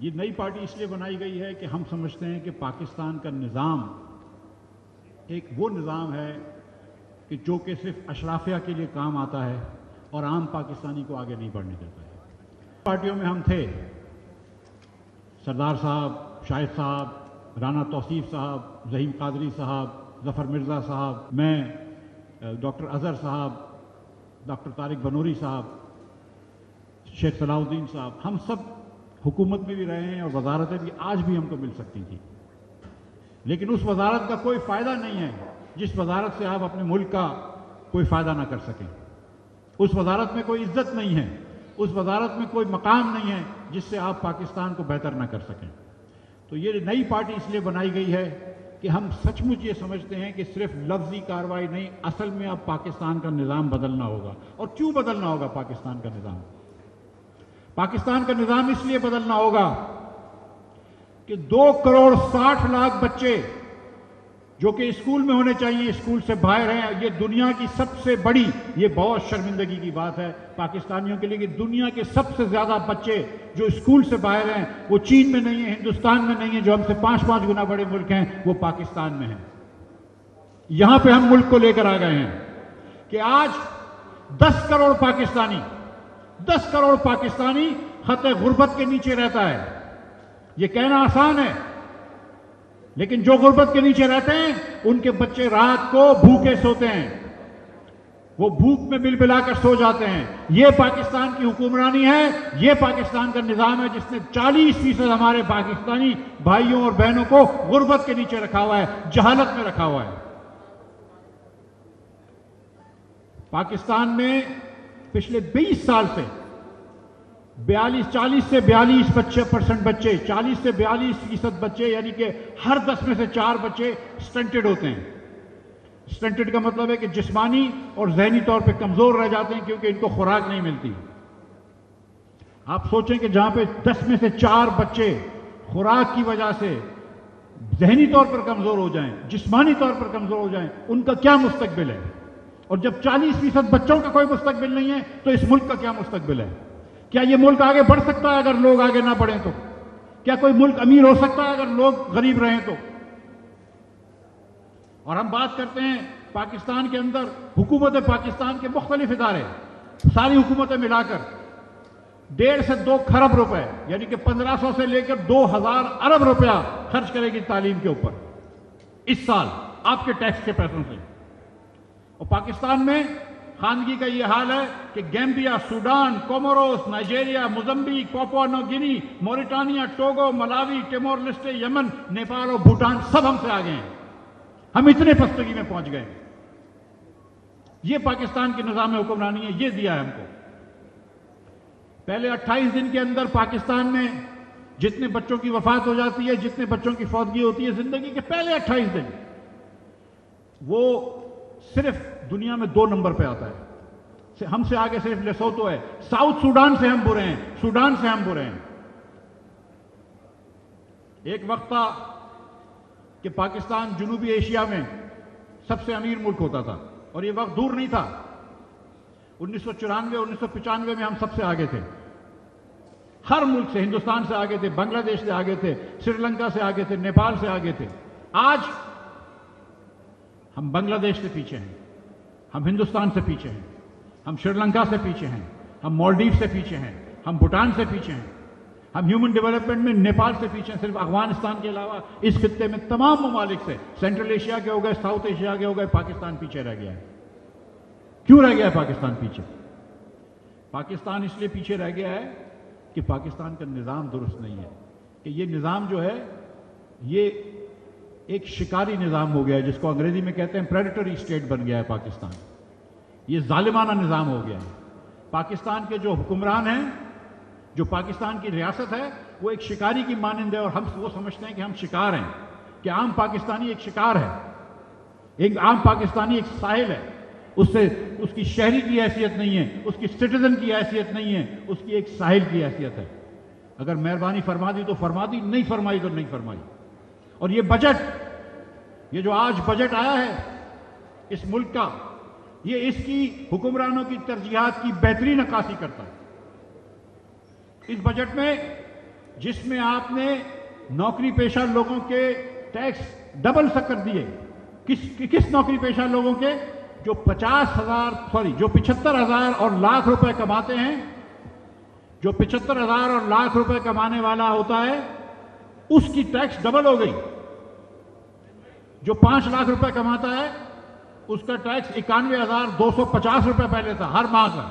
یہ نئی پارٹی اس لیے بنائی گئی ہے کہ ہم سمجھتے ہیں کہ پاکستان کا نظام ایک وہ نظام ہے کہ جو کہ صرف اشرافیہ کے لیے کام آتا ہے اور عام پاکستانی کو آگے نہیں بڑھنے دیتا ہے۔ پارٹیوں میں ہم تھے، سردار صاحب، شاہد صاحب، رانا توصیف صاحب، ظہیم قادری صاحب، ظفر مرزا صاحب، میں، ڈاکٹر اظہر صاحب، ڈاکٹر طارق بنوری صاحب، شیخ صلاح الدین صاحب، ہم سب حکومت میں بھی رہے ہیں اور وزارتیں بھی آج بھی ہم کو مل سکتی تھیں، لیکن اس وزارت کا کوئی فائدہ نہیں ہے جس وزارت سے آپ اپنے ملک کا کوئی فائدہ نہ کر سکیں۔ اس وزارت میں کوئی عزت نہیں ہے، اس وزارت میں کوئی مقام نہیں ہے جس سے آپ پاکستان کو بہتر نہ کر سکیں۔ تو یہ نئی پارٹی اس لیے بنائی گئی ہے کہ ہم سچ مچ یہ سمجھتے ہیں کہ صرف لفظی کارروائی نہیں، اصل میں اب پاکستان کا نظام بدلنا ہوگا۔ اور کیوں بدلنا ہوگا پاکستان کا نظام؟ پاکستان کا نظام اس لیے بدلنا ہوگا کہ 2,60,00,000 بچے جو کہ اسکول میں ہونے چاہیے اسکول سے باہر ہیں۔ یہ دنیا کی سب سے بڑی، یہ بہت شرمندگی کی بات ہے پاکستانیوں کے لیے کہ دنیا کے سب سے زیادہ بچے جو اسکول سے باہر ہیں وہ چین میں نہیں ہیں، ہندوستان میں نہیں ہیں، جو ہم سے 5 گنا بڑے ملک ہیں وہ پاکستان میں ہیں۔ یہاں پہ ہم ملک کو لے کر آ گئے ہیں کہ آج 10 کروڑ پاکستانی خط غربت کے نیچے رہتا ہے۔ یہ کہنا آسان ہے، لیکن جو غربت کے نیچے رہتے ہیں ان کے بچے رات کو بھوکے سوتے ہیں، وہ بھوک میں بل بلا کر سو جاتے ہیں۔ یہ پاکستان کی حکمرانی ہے، یہ پاکستان کا نظام ہے جس نے 40% ہمارے پاکستانی بھائیوں اور بہنوں کو غربت کے نیچے رکھا ہوا ہے، جہالت میں رکھا ہوا ہے۔ پاکستان میں پچھلے 20 سال سے 40 سے 42% بچے، 40 سے 42% بچے، یعنی کہ ہر 10 میں سے 4 بچے سٹنٹڈ ہوتے ہیں۔ سٹنٹڈ کا مطلب ہے کہ جسمانی اور ذہنی طور پہ کمزور رہ جاتے ہیں کیونکہ ان کو خوراک نہیں ملتی۔ آپ سوچیں کہ جہاں پہ 10 میں سے 4 بچے خوراک کی وجہ سے ذہنی طور پر کمزور ہو جائیں، جسمانی طور پر کمزور ہو جائیں، ان کا کیا مستقبل ہے؟ اور جب 40% بچوں کا کوئی مستقبل نہیں ہے تو اس ملک کا کیا مستقبل ہے؟ کیا یہ ملک آگے بڑھ سکتا ہے اگر لوگ آگے نہ بڑھیں تو؟ کیا کوئی ملک امیر ہو سکتا ہے اگر لوگ غریب رہیں تو؟ اور ہم بات کرتے ہیں پاکستان کے اندر حکومت پاکستان کے مختلف ادارے، ساری حکومتیں ملا کر 1.5 سے 2 کھرب روپے، یعنی کہ 1500 سے لے کر 2000 ارب روپیہ خرچ کرے گی تعلیم کے اوپر اس سال آپ کے ٹیکس کے پیسوں سے۔ اور پاکستان میں خواندگی کا یہ حال ہے کہ Gambia, Sudan, Comoros, Nigeria, Mozambique, Papua New Guinea, Mauritania, Togo, Malawi, Timor Leste, Yemen, Nepal اور بھوٹان سب ہم سے آگے ہیں۔ ہم اتنے پستگی میں پہنچ گئے۔ یہ پاکستان کے نظام حکمرانی ہے، یہ دیا ہے ہم کو۔ پہلے 28 دن کے اندر پاکستان میں جتنے بچوں کی وفات ہو جاتی ہے، جتنے بچوں کی فوتگی ہوتی ہے زندگی کے پہلے 28 دن، وہ صرف دنیا میں 2 نمبر پہ آتا ہے۔ ہم سے آگے صرف لیسوتو ہے، ساؤتھ سوڈان سے ہم برے ہیں، سوڈان سے ہم برے ہیں۔ ایک وقت تھا کہ پاکستان جنوبی ایشیا میں سب سے امیر ملک ہوتا تھا، اور یہ وقت دور نہیں تھا۔ 1994 1995 میں ہم سب سے آگے تھے، ہر ملک سے، ہندوستان سے آگے تھے، بنگلہ دیش سے آگے تھے، سری لنکا سے آگے تھے، نیپال سے آگے تھے۔ آج ہم بنگلہ دیش سے پیچھے ہیں، ہم ہندوستان سے پیچھے ہیں، ہم سری لنکا سے پیچھے ہیں، ہم مالدیو سے پیچھے ہیں، ہم بھوٹان سے پیچھے ہیں، ہم ہیومن ڈیولپمنٹ میں نیپال سے پیچھے ہیں۔ صرف افغانستان کے علاوہ اس خطے میں تمام ممالک سے، سینٹرل ایشیا کے ہو گئے، ساؤتھ ایشیا کے ہو گئے، پاکستان پیچھے رہ گیا ہے۔ کیوں رہ گیا ہے پاکستان پیچھے؟ پاکستان اس لیے پیچھے رہ گیا ہے کہ پاکستان کا نظام درست نہیں ہے، کہ یہ نظام جو ہے یہ ایک شکاری نظام ہو گیا ہے، جس کو انگریزی میں کہتے ہیں پریڈیٹری اسٹیٹ بن گیا ہے پاکستان۔ یہ ظالمانہ نظام ہو گیا ہے۔ پاکستان کے جو حکمران ہیں، جو پاکستان کی ریاست ہے، وہ ایک شکاری کی مانند ہے، اور ہم وہ سمجھتے ہیں کہ ہم شکار ہیں، کہ عام پاکستانی ایک شکار ہے، ایک عام پاکستانی ایک ساحل ہے، اس کی شہری کی حیثیت نہیں ہے، اس کی سٹیزن کی حیثیت نہیں ہے، اس کی ایک ساحل کی حیثیت ہے۔ اگر مہربانی فرما دی تو فرما دی، نہیں فرمائی تو نہیں فرمائی۔ اور یہ بجٹ، یہ جو آج بجٹ آیا ہے اس ملک کا، یہ اس کی حکمرانوں کی ترجیحات کی بہترین عکاسی کرتا ہے۔ اس بجٹ میں جس میں آپ نے نوکری پیشہ لوگوں کے ٹیکس ڈبل سک کر دیے. کس نوکری پیشہ لوگوں کے؟ جو 75,000 اور لاکھ روپے کماتے ہیں. جو 75,000 اور لاکھ روپے کمانے والا ہوتا ہے اس کی ٹیکس ڈبل ہو گئی. جو 5 لاکھ روپے کماتا ہے اس کا ٹیکس 91,250 روپے پہلے تھا ہر ماہ کا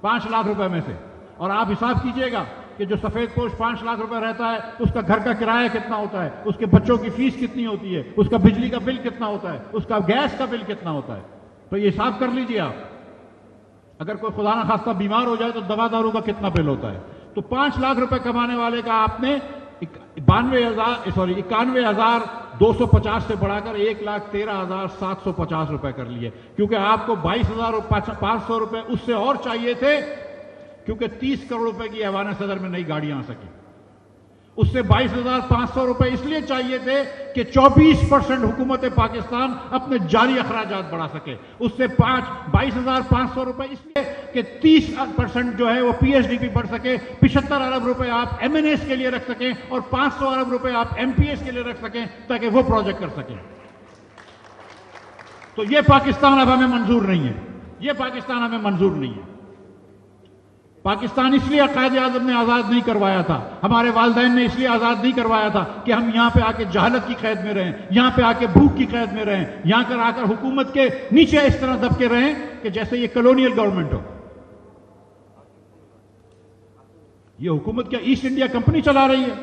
5 لاکھ روپے میں سے. اور آپ حساب کیجئے گا کہ جو سفید پوش 5 لاکھ روپے رہتا ہے اس کا گھر کا کرایہ کتنا ہوتا ہے, اس کے بچوں کی فیس کتنی ہوتی ہے, اس کا بجلی کا بل کتنا ہوتا ہے, اس کا گیس کا بل کتنا ہوتا ہے. تو یہ حساب کر لیجئے آپ. اگر کوئی خدا نہ خواستہ بیمار ہو جائے تو دوا دارو کا کتنا بل ہوتا ہے. تو 5 لاکھ روپے کمانے والے کا آپ نے 91,250 سے بڑھا کر 1,13,750 روپے کر لیے, کیونکہ آپ کو 22,500 روپے اس سے اور چاہیے تھے, کیونکہ 30 کروڑ روپے کی ایوان صدر میں نئی گاڑیاں آ سکیں. اس سے 22,500 روپے اس لیے چاہیے تھے کہ 24% حکومت پاکستان اپنے جاری اخراجات بڑھا سکے. اس سے 22,500 روپے اس لیے کہ 30% جو ہے وہ پی ایچ ڈی پی بڑھ سکے, 75 ارب روپے آپ ایم این ایس کے لیے رکھ سکیں اور 500 ارب روپے آپ ایم پی ایس کے لیے رکھ سکیں تاکہ وہ پروجیکٹ کر سکیں. تو یہ پاکستان اب ہمیں منظور نہیں ہے. یہ پاکستان ہمیں منظور نہیں ہے. پاکستان اس لیے قائد اعظم نے آزاد نہیں کروایا تھا, ہمارے والدین نے اس لیے آزاد نہیں کروایا تھا کہ ہم یہاں پہ آ کے جہالت کی قید میں رہیں, یہاں پہ آ کے بھوک کی قید میں رہیں, یہاں آ کر حکومت کے نیچے اس طرح دب کے رہیں کہ جیسے یہ کلونیل گورنمنٹ ہو. یہ حکومت کیا ایسٹ انڈیا کمپنی چلا رہی ہے؟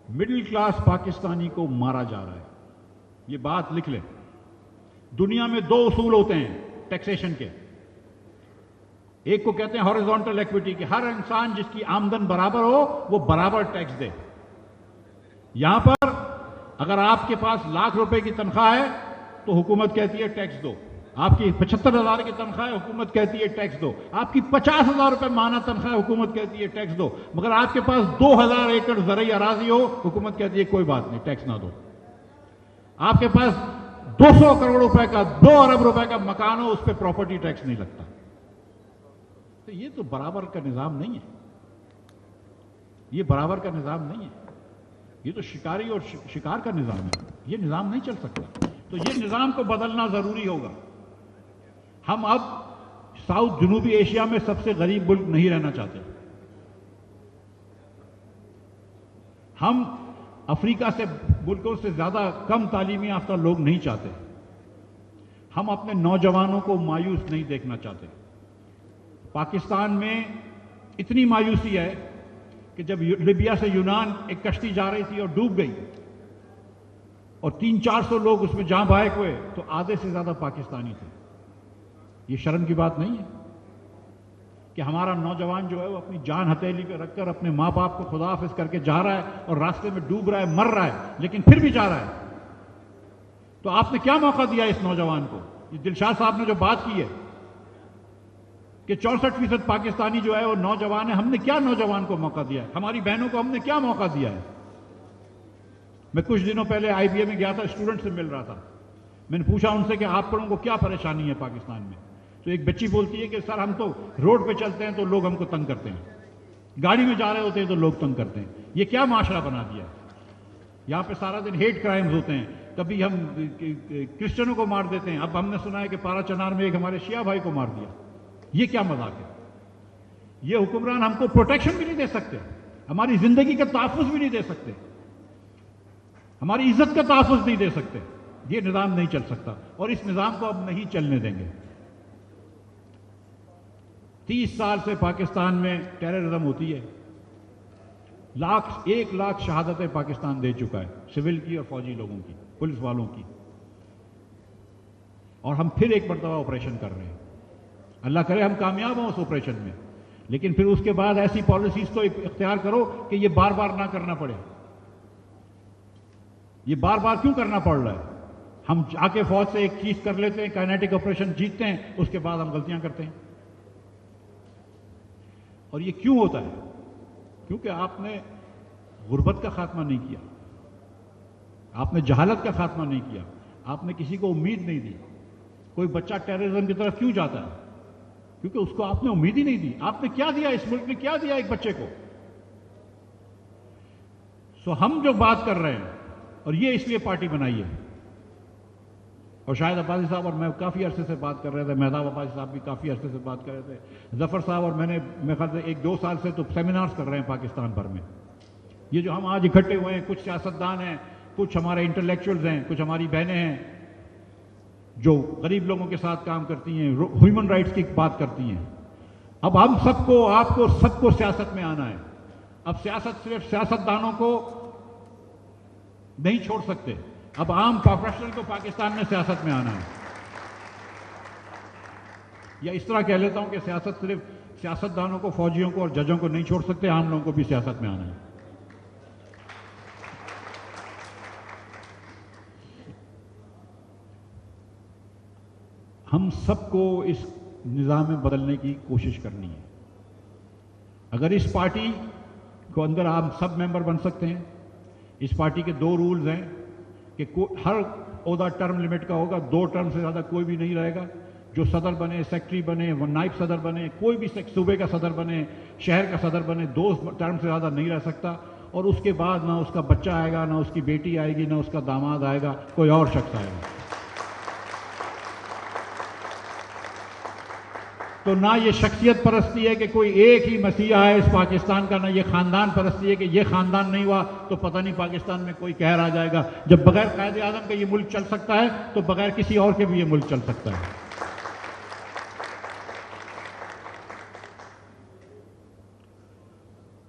مڈل کلاس پاکستانی کو مارا جا رہا ہے. یہ بات لکھ لیں. دنیا میں 2 اصول ہوتے ہیں ٹیکسیشن کے. ایک کو کہتے ہیں ہاریزونٹل ایکویٹی, کہ ہر انسان جس کی آمدن برابر ہو وہ برابر ٹیکس دے. یہاں پر اگر آپ کے پاس لاکھ روپے کی تنخواہ ہے تو حکومت کہتی ہے ٹیکس دو. آپ کی 75,000 کی تنخواہ ہے, حکومت کہتی ہے ٹیکس دو. آپ کی 50,000 روپے ماہانہ تنخواہ ہے, حکومت کہتی ہے ٹیکس دو. مگر آپ کے پاس 2,000 ایکڑ زرعی اراضی ہو, حکومت کہتی ہے کوئی بات نہیں, ٹیکس نہ دو. آپ کے پاس 200 کروڑ روپے کا 2 ارب روپے کا مکان ہو, اس پہ پراپرٹی ٹیکس نہیں لگتا. تو یہ تو برابر کا نظام نہیں ہے. یہ برابر کا نظام نہیں ہے. یہ تو شکاری اور شکار کا نظام ہے. یہ نظام نہیں چل سکتا. تو یہ نظام کو بدلنا ضروری ہوگا. ہم اب ساؤتھ جنوبی ایشیا میں سب سے غریب ملک نہیں رہنا چاہتے. ہم افریقہ سے ملکوں سے زیادہ کم تعلیمی یافتہ لوگ نہیں چاہتے. ہم اپنے نوجوانوں کو مایوس نہیں دیکھنا چاہتے. پاکستان میں اتنی مایوسی ہے کہ جب لیبیا سے یونان ایک کشتی جا رہی تھی اور ڈوب گئی اور 300-400 لوگ اس میں جاں بحق ہوئے تو آدھے سے زیادہ پاکستانی تھے. یہ شرم کی بات نہیں ہے کہ ہمارا نوجوان جو ہے وہ اپنی جان ہتھیلی پہ رکھ کر اپنے ماں باپ کو خدا حافظ کر کے جا رہا ہے اور راستے میں ڈوب رہا ہے, مر رہا ہے, لیکن پھر بھی جا رہا ہے. تو آپ نے کیا موقع دیا اس نوجوان کو؟ یہ دلشاد صاحب نے جو بات کی ہے کہ 64% پاکستانی جو ہے وہ نوجوان ہے, ہم نے کیا نوجوان کو موقع دیا ہے؟ ہماری بہنوں کو ہم نے کیا موقع دیا ہے؟ میں کچھ دنوں پہلے آئی بی اے میں گیا تھا, اسٹوڈنٹ سے مل رہا تھا. میں نے پوچھا ان سے کہ آپ لوگوں کو کیا پریشانی ہے پاکستان میں؟ تو ایک بچی بولتی ہے کہ سر ہم تو روڈ پہ چلتے ہیں تو لوگ ہم کو تنگ کرتے ہیں, گاڑی میں جا رہے ہوتے ہیں تو لوگ تنگ کرتے ہیں. یہ کیا معاشرہ بنا دیا ہے؟ یہاں پہ سارا دن ہیٹ کرائمز ہوتے ہیں. کبھی ہم کرسچنوں کو مار دیتے ہیں, اب ہم نے سنا ہے کہ پارا چنار میں ایک ہمارے شیعہ بھائی کو مار دیا. یہ کیا مذاق ہے؟ یہ حکمران ہم کو پروٹیکشن بھی نہیں دے سکتے, ہماری زندگی کا تحفظ بھی نہیں دے سکتے, ہماری عزت کا تحفظ نہیں دے سکتے. یہ نظام نہیں چل سکتا اور اس نظام کو اب نہیں چلنے دیں گے. 30 سال سے پاکستان میں ٹیررزم ہوتی ہے. 1 لاکھ شہادتیں پاکستان دے چکا ہے, سول کی اور فوجی لوگوں کی, پولیس والوں کی. اور ہم پھر ایک مرتبہ آپریشن کر رہے ہیں. اللہ کرے ہم کامیاب ہوں اس آپریشن میں, لیکن پھر اس کے بعد ایسی پالیسیز تو اختیار کرو کہ یہ بار بار نہ کرنا پڑے. یہ بار بار کیوں کرنا پڑ رہا ہے؟ ہم آ کے فوج سے ایک چیز کر لیتے ہیں, کائنیٹک آپریشن جیتتے ہیں, اس کے بعد ہم غلطیاں کرتے ہیں. اور یہ کیوں ہوتا ہے؟ کیونکہ آپ نے غربت کا خاتمہ نہیں کیا, آپ نے جہالت کا خاتمہ نہیں کیا, آپ نے کسی کو امید نہیں دی. کوئی بچہ ٹیررزم کی طرف کیوں جاتا ہے؟ کیونکہ اس کو آپ نے امید ہی نہیں دی. آپ نے کیا دیا اس ملک نے؟ کیا دیا ایک بچے کو؟ سو ہم جو بات کر رہے ہیں، اور یہ اس لیے پارٹی بنائی ہے، اور شاہد عباسی صاحب اور میں کافی عرصے سے بات کر رہے تھے، مہتاب عباسی صاحب بھی کافی عرصے سے بات کر رہے تھے، ظفر صاحب اور میں نے میرے خیال سے 1-2 سال سے تو سیمینارز کر رہے ہیں پاکستان بھر میں. یہ جو ہم آج اکٹھے ہوئے ہیں، کچھ سیاستدان ہیں، کچھ ہمارے انٹلیکچوئلز ہیں، کچھ ہماری بہنیں ہیں جو غریب لوگوں کے ساتھ کام کرتی ہیں، ہیومن رائٹس کی بات کرتی ہیں. اب ہم سب کو، آپ کو سب کو سیاست میں آنا ہے. اب سیاست صرف سیاستدانوں کو نہیں چھوڑ سکتے، اب عام پروفیشنل کو پاکستان میں سیاست میں آنا ہے. یا اس طرح کہہ لیتا ہوں کہ سیاست صرف سیاستدانوں کو، فوجیوں کو اور ججوں کو نہیں چھوڑ سکتے، عام لوگوں کو بھی سیاست میں آنا ہے. ہم سب کو اس نظام میں بدلنے کی کوشش کرنی ہے. اگر اس پارٹی کو اندر آپ سب ممبر بن سکتے ہیں. اس پارٹی کے 2 رولز ہیں کہ ہر عہدہ ٹرم لمٹ کا ہوگا، 2 ٹرم سے زیادہ کوئی بھی نہیں رہے گا. جو صدر بنے، سیکٹری بنے، نائب صدر بنے، کوئی بھی صوبے کا صدر بنے، شہر کا صدر بنے، 2 ٹرم سے زیادہ نہیں رہ سکتا. اور اس کے بعد نہ اس کا بچہ آئے گا، نہ اس کی بیٹی آئے گی، نہ اس کا داماد آئے گا، کوئی اور شخص آئے گا. تو نہ یہ شخصیت پرستی ہے کہ کوئی ایک ہی مسیحا ہے اس پاکستان کا، نہ یہ خاندان پرستی ہے کہ یہ خاندان نہیں ہوا تو پتہ نہیں پاکستان میں کوئی قہر آ جائے گا. جب بغیر قائد اعظم کے یہ ملک چل سکتا ہے تو بغیر کسی اور کے بھی یہ ملک چل سکتا ہے.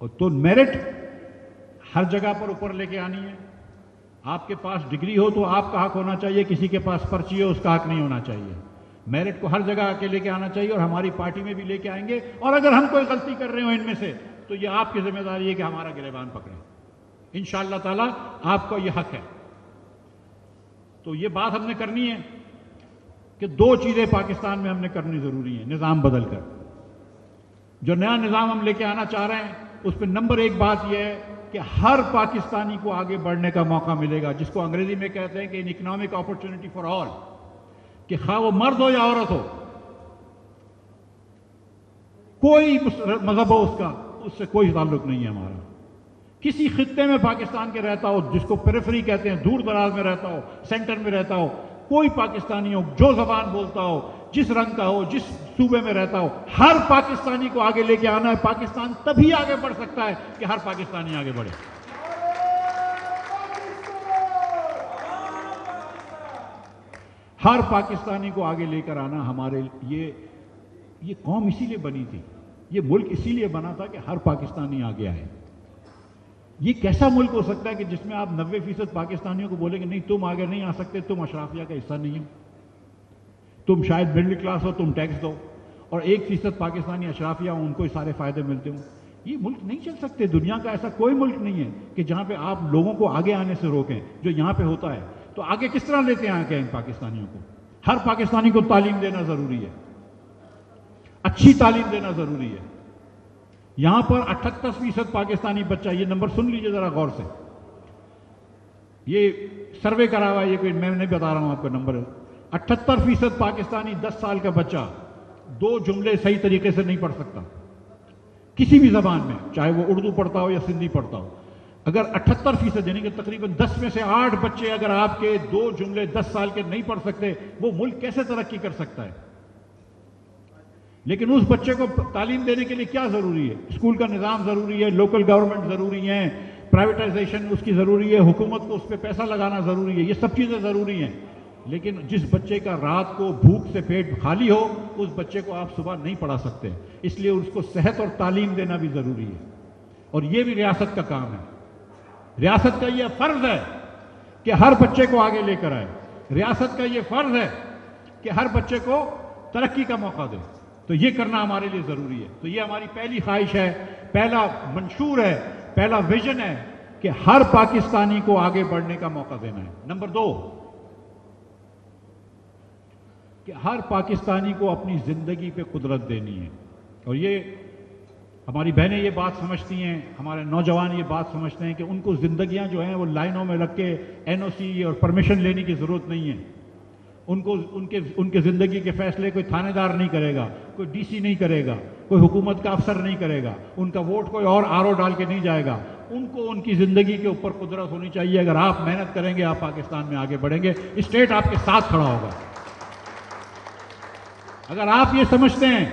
اور تو میرٹ ہر جگہ پر اوپر لے کے آنی ہے. آپ کے پاس ڈگری ہو تو آپ کا حق ہونا چاہیے، کسی کے پاس پرچی ہو اس کا حق نہیں ہونا چاہیے. میرٹ کو ہر جگہ کے لے کے آنا چاہیے، اور ہماری پارٹی میں بھی لے کے آئیں گے. اور اگر ہم کوئی غلطی کر رہے ہوں ان میں سے تو یہ آپ کی ذمہ داری ہے کہ ہمارا گریبان پکڑیں. انشاءاللہ تعالی آپ کو یہ حق ہے. تو یہ بات ہم نے کرنی ہے کہ 2 چیزیں پاکستان میں ہم نے کرنی ضروری ہیں نظام بدل کر. جو نیا نظام ہم لے کے آنا چاہ رہے ہیں اس پہ نمبر 1 بات یہ ہے کہ ہر پاکستانی کو آگے بڑھنے کا موقع ملے گا، جس کو انگریزی میں کہتے ہیں کہ ان اکنامک اپرچونٹی فار آل، کہ خواہ وہ مرد ہو یا عورت ہو، کوئی مذہب ہو اس کا، اس سے کوئی تعلق نہیں ہے ہمارا. کسی خطے میں پاکستان کے رہتا ہو، جس کو پیریفری کہتے ہیں، دور دراز میں رہتا ہو، سینٹر میں رہتا ہو، کوئی پاکستانی ہو، جو زبان بولتا ہو، جس رنگ کا ہو، جس صوبے میں رہتا ہو، ہر پاکستانی کو آگے لے کے آنا ہے. پاکستان تبھی آگے بڑھ سکتا ہے کہ ہر پاکستانی آگے بڑھے. ہر پاکستانی کو آگے لے کر آنا ہمارے یہ قوم اسی لیے بنی تھی، یہ ملک اسی لیے بنا تھا کہ ہر پاکستانی آگے آئے. یہ کیسا ملک ہو سکتا ہے کہ جس میں آپ 90% پاکستانیوں کو بولیں کہ نہیں تم آگے نہیں آ سکتے، تم اشرافیہ کا حصہ نہیں ہو، تم شاید مڈل کلاس ہو، تم ٹیکس دو، اور 1% پاکستانی اشرافیہ ہوں، ان کو سارے فائدے ملتے ہوں. یہ ملک نہیں چل سکتے. دنیا کا ایسا کوئی ملک نہیں ہے کہ جہاں پہ آپ لوگوں کو آگے آنے سے روکیں، جو یہاں پہ ہوتا ہے. تو آگے کس طرح لیتے ہیں آگے ان پاکستانیوں کو؟ ہر پاکستانی کو تعلیم دینا ضروری ہے، اچھی تعلیم دینا ضروری ہے. یہاں پر 78% پاکستانی بچہ، یہ نمبر سن لیجئے ذرا غور سے، یہ سروے کرا ہوا ہے، یہ کوئی میں نہیں بتا رہا ہوں آپ کا نمبر ہے. 78% پاکستانی 10 سال کا بچہ 2 جملے صحیح طریقے سے نہیں پڑھ سکتا کسی بھی زبان میں، چاہے وہ اردو پڑھتا ہو یا سندھی پڑھتا ہو. اگر 78% یعنی کہ تقریباً 10 میں سے 8 بچے اگر آپ کے 2 جملے 10 سال کے نہیں پڑھ سکتے، وہ ملک کیسے ترقی کر سکتا ہے؟ لیکن اس بچے کو تعلیم دینے کے لیے کیا ضروری ہے؟ اسکول کا نظام ضروری ہے، لوکل گورنمنٹ ضروری ہے، پرائیویٹائزیشن اس کی ضروری ہے، حکومت کو اس پہ پیسہ لگانا ضروری ہے، یہ سب چیزیں ضروری ہیں. لیکن جس بچے کا رات کو بھوک سے پیٹ خالی ہو، اس بچے کو آپ صبح نہیں پڑھا سکتے. اس لیے اس کو صحت اور تعلیم دینا بھی ضروری ہے، اور یہ بھی ریاست کا کام ہے. ریاست کا یہ فرض ہے کہ ہر بچے کو آگے لے کر آئے. ریاست کا یہ فرض ہے کہ ہر بچے کو ترقی کا موقع دے. تو یہ کرنا ہمارے لیے ضروری ہے. تو یہ ہماری پہلی خواہش ہے، پہلا منشور ہے، پہلا ویژن ہے کہ ہر پاکستانی کو آگے بڑھنے کا موقع دینا ہے. نمبر 2 کہ ہر پاکستانی کو اپنی زندگی پہ قدرت دینی ہے. اور یہ ہماری بہنیں یہ بات سمجھتی ہیں، ہمارے نوجوان یہ بات سمجھتے ہیں کہ ان کو زندگیاں جو ہیں وہ لائنوں میں لگ کے NOC اور پرمیشن لینے کی ضرورت نہیں ہے. ان کے زندگی کے فیصلے کوئی تھانے دار نہیں کرے گا، کوئی ڈی سی نہیں کرے گا، کوئی حکومت کا افسر نہیں کرے گا، ان کا ووٹ کوئی اور آرو ڈال کے نہیں جائے گا. ان کو ان کی زندگی کے اوپر قدرت ہونی چاہیے. اگر آپ محنت کریں گے آپ پاکستان میں آگے بڑھیں گے، اسٹیٹ آپ کے ساتھ کھڑا ہوگا. اگر آپ یہ سمجھتے ہیں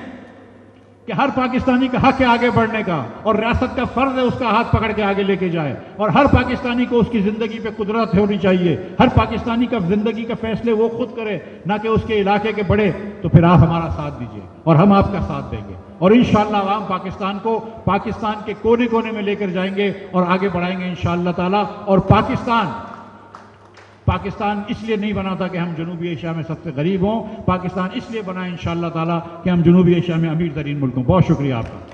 کہ ہر پاکستانی کا حق ہے آگے بڑھنے کا اور ریاست کا فرض ہے اس کا ہاتھ پکڑ کے آگے لے کے جائے، اور ہر پاکستانی کو اس کی زندگی پہ قدرت ہونی چاہیے، ہر پاکستانی کا زندگی کا فیصلے وہ خود کرے نہ کہ اس کے علاقے کے بڑے، تو پھر آپ ہمارا ساتھ دیجئے اور ہم آپ کا ساتھ دیں گے، اور انشاءاللہ عوام پاکستان کو پاکستان کے کونے کونے میں لے کر جائیں گے اور آگے بڑھائیں گے انشاءاللہ تعالی. اور پاکستان اس لیے نہیں بنا تھا کہ ہم جنوبی ایشیا میں سب سے غریب ہوں، پاکستان اس لیے بنا انشاءاللہ تعالی کہ ہم جنوبی ایشیا میں امیر ترین ملک ہوں. بہت شکریہ آپ کا.